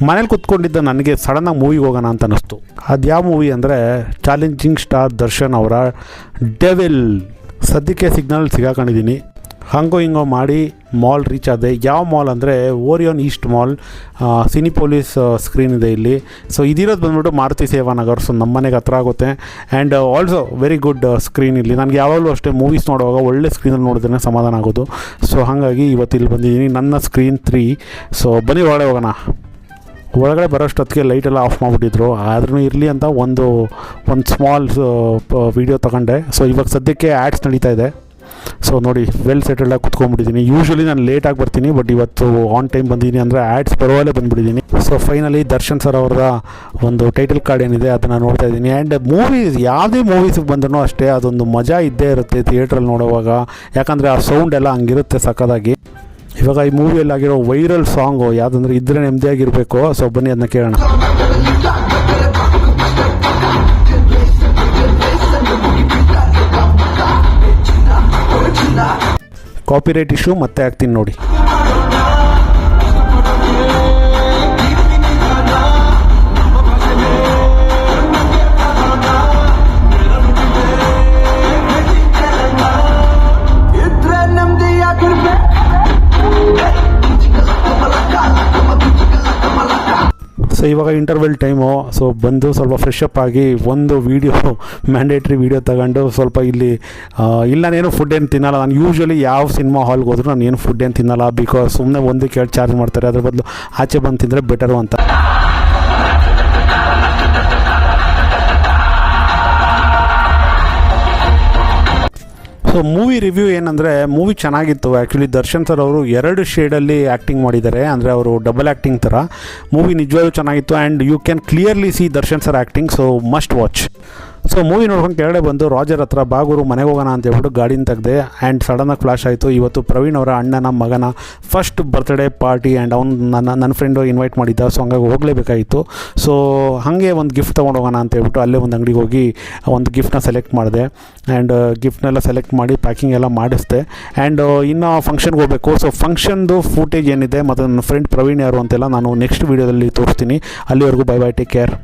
ಮನೇಲಿ ಕೂತ್ಕೊಂಡಿದ್ದ ನನಗೆ ಸಡನ್ನಾಗಿ ಮೂವಿಗೆ ಹೋಗೋಣ ಅಂತ ಅನ್ನಿಸ್ತು. ಅದು ಯಾವ ಮೂವಿ ಅಂದರೆ ಚಾಲೆಂಜಿಂಗ್ ಸ್ಟಾರ್ ದರ್ಶನ್ ಅವರ ಡೆವಿಲ್. ಸದ್ಯಕ್ಕೆ ಸಿಗ್ನಲ್ ಸಿಗಾಕೊಂಡಿದ್ದೀನಿ. ಹಂಗೋ ಹಿಂಗೋ ಮಾಡಿ ಮಾಲ್ ರೀಚ್ ಆದೆ. ಯಾವ ಮಾಲ್ ಅಂದರೆ ಓರಿಯೋನ್ ಈಸ್ಟ್ ಮಾಲ್, ಸಿನಿಪೋಲಿಸ್ ಸ್ಕ್ರೀನ್ ಇದೆ ಇಲ್ಲಿ. ಸೊ ಇದಿರೋದು ಬಂದ್ಬಿಟ್ಟು ಮಾರುತಿ ಸೇವಾನಗರ್. ಸೊ ನಮ್ಮ ಮನೆಗೆ ಹತ್ರ ಆಗುತ್ತೆ. And also very good screen ಇಲ್ಲಿ. ನನಗೆ ಯಾವಾಗಲೂ ಅಷ್ಟೇ ಮೂವೀಸ್ ನೋಡುವಾಗ ಒಳ್ಳೆ ಸ್ಕ್ರೀನಲ್ಲಿ ನೋಡಿದ್ರೆ ಸಮಾಧಾನ ಆಗೋದು. ಸೊ ಹಾಗಾಗಿ ಇವತ್ತು ಇಲ್ಲಿ ಬಂದಿದ್ದೀನಿ, ನನ್ನ ಸ್ಕ್ರೀನ್ 3. ಸೊ ಬನ್ನಿ ಒಳಗಡೆ ಹೋಗೋಣ. ಒಳಗಡೆ ಬರೋಷ್ಟೊತ್ತಿಗೆ ಲೈಟೆಲ್ಲ ಆಫ್ ಮಾಡಿಬಿಟ್ಟಿದ್ರು. ಆದ್ರೂ ಇರಲಿ ಅಂತ ಒಂದು ಸ್ಮಾಲ್ ವೀಡಿಯೋ ತಗೊಂಡೆ. ಸೊ ಇವಾಗ ಸದ್ಯಕ್ಕೆ ಆ್ಯಡ್ಸ್ ನಡೀತಾ ಇದೆ. ಸೊ ನೋಡಿ, ವೆಲ್ ಸೆಟಲ್ಡಾಗಿ ಕುತ್ಕೊಂಡ್ಬಿಟ್ಟಿದ್ದೀನಿ. ಯೂಶ್ವಲಿ ನಾನು ಲೇಟಾಗಿ ಬರ್ತೀನಿ, ಬಟ್ ಇವತ್ತು ಆನ್ ಟೈಮ್ ಬಂದಿದ್ದೀನಿ ಅಂದರೆ ಆ್ಯಡ್ಸ್ ಬರುವಲ್ಲೇ ಬಂದುಬಿಟ್ಟಿದ್ದೀನಿ. ಸೊ ಫೈನಲಿ ದರ್ಶನ್ ಸರ್ ಅವ್ರದ ಒಂದು ಟೈಟಲ್ ಕಾರ್ಡ್ ಏನಿದೆ ಅದನ್ನು ನೋಡ್ತಾ ಇದ್ದೀನಿ. ಆ್ಯಂಡ್ ಮೂವೀಸ್, ಯಾವುದೇ ಮೂವೀಸಿಗೆ ಬಂದ್ರೂ ಅಷ್ಟೇ ಅದೊಂದು ಮಜಾ ಇದ್ದೇ ಇರುತ್ತೆ ಥಿಯೇಟ್ರಲ್ಲಿ ನೋಡುವಾಗ. ಯಾಕಂದರೆ ಆ ಸೌಂಡ್ ಎಲ್ಲ ಹಂಗಿರುತ್ತೆ ಸಕ್ಕದಾಗಿ. ಇವಾಗ ಈ ಮೂವಿಯಲ್ಲಾಗಿರೋ ವೈರಲ್ ಸಾಂಗು ಯಾವುದಂದ್ರೆ ಇದ್ರೆ ನೆಮ್ಮದಿಯಾಗಿರಬೇಕು. ಸೊ ಬನ್ನಿ ಅದನ್ನ ಕೇಳೋಣ. ಕಾಪಿರೈಟ್ ಇಶ್ಯೂ ಮತ್ತೆ ಆಗ್ತೀನಿ ನೋಡಿ. ಸೊ ಇವಾಗ ಇಂಟರ್ವೆಲ್ ಟೈಮು. ಸೊ ಬಂದು ಸ್ವಲ್ಪ ಫ್ರೆಶ್ ಅಪ್ ಆಗಿ ಒಂದು ವೀಡಿಯೋ, ಮ್ಯಾಂಡೇಟ್ರಿ ವೀಡಿಯೋ ತಗೊಂಡು ಸ್ವಲ್ಪ ಇಲ್ಲಿ ನಾನೇನು ಫುಡ್ ಏನು ತಿನ್ನಲ್ಲ. ನಾನು ಯೂಶ್ವಲಿ ಯಾವ ಸಿನಿಮಾ ಹಾಲ್ಗೆ ಹೋದ್ರೂ ನಾನು ಏನು ಫುಡ್ ಏನು ತಿನ್ನಲ್ಲ. ಬಿಕಾಸ್ ಸುಮ್ಮನೆ ಒಂದು ಕೇಳಿ ಚಾರ್ಜ್ ಮಾಡ್ತಾರೆ, ಅದ್ರ ಬದಲು ಆಚೆ ಬಂದು ತಿಂದರೆ ಬೆಟರು ಅಂತ. ಸೊ ಮೂವಿ ರಿವ್ಯೂ ಏನಂದರೆ, ಮೂವಿ ಚೆನ್ನಾಗಿತ್ತು. ಆ್ಯಕ್ಚುಲಿ ದರ್ಶನ್ ಸರ್ ಅವರು 2 ಶೇಡಲ್ಲಿ ಆ್ಯಕ್ಟಿಂಗ್ ಮಾಡಿದ್ದಾರೆ. ಅಂದರೆ ಅವರು ಡಬಲ್ ಆ್ಯಕ್ಟಿಂಗ್ ಥರ. ಮೂವಿ ನಿಜವಾಗ್ಲೂ ಚೆನ್ನಾಗಿತ್ತು. And you can clearly see Darshan sir acting. So must watch. So movie ನೋಡ್ಕೊಂಡು ಕೆಳಗಡೆ ಬಂದು ರಾಜರ್ ಹತ್ರ ಬಾಗುರು ಮನೆಗೆ ಹೋಗೋಣ ಅಂತ ಹೇಳ್ಬಿಟ್ಟು ಗಾಡಿನ ತೆಗೆದೆ. ಆ್ಯಂಡ್ ಸಡನ್ನಾಗಿ ಫ್ಲಾಶ್ ಆಯಿತು. ಇವತ್ತು ಪ್ರವೀಣ್ ಅವರ ಅಣ್ಣನ ಮಗನ ಫಸ್ಟ್ ಬರ್ತ್ಡೇ ಪಾರ್ಟಿ. ಆ್ಯಂಡ್ ಅವ್ನು ನನ್ನ ಫ್ರೆಂಡು ಇನ್ವೈಟ್ ಮಾಡಿದ್ದ. ಸೊ ಹಂಗಾಗಿ ಹೋಗಲೇಬೇಕಾಗಿತ್ತು. ಸೊ ಹಾಗೆ ಒಂದು ಗಿಫ್ಟ್ ತೊಗೊಂಡು ಹೋಗೋಣ ಅಂತ ಹೇಳ್ಬಿಟ್ಟು ಅಲ್ಲೇ ಒಂದು ಅಂಗಡಿಗೆ ಹೋಗಿ ಒಂದು ಗಿಫ್ಟ್ನ ಸೆಲೆಕ್ಟ್ ಮಾಡಿದೆ. ಆ್ಯಂಡ್ ಗಿಫ್ಟ್ನೆಲ್ಲ ಸೆಲೆಕ್ಟ್ ಮಾಡಿ ಪ್ಯಾಕಿಂಗ್ ಎಲ್ಲ ಮಾಡಿಸ್ದೆ. ಆ್ಯಂಡ್ ಇನ್ನು ಫಂಕ್ಷನ್ಗೆ ಹೋಗಬೇಕು. ಸೊ ಫಂಕ್ಷನ್ದು ಫೂಟೇಜ್ ಏನಿದೆ ಮತ್ತು ನನ್ನ ಫ್ರೆಂಡ್ ಪ್ರವೀಣ್ ಯಾರು ಅಂತೆಲ್ಲ ನಾನು ನೆಕ್ಸ್ಟ್ ವೀಡಿಯೋದಲ್ಲಿ ತೋರಿಸ್ತೀನಿ. ಅಲ್ಲಿವರೆಗೂ ಬೈ ಬೈ, ಟೇಕ್ ಕೇರ್.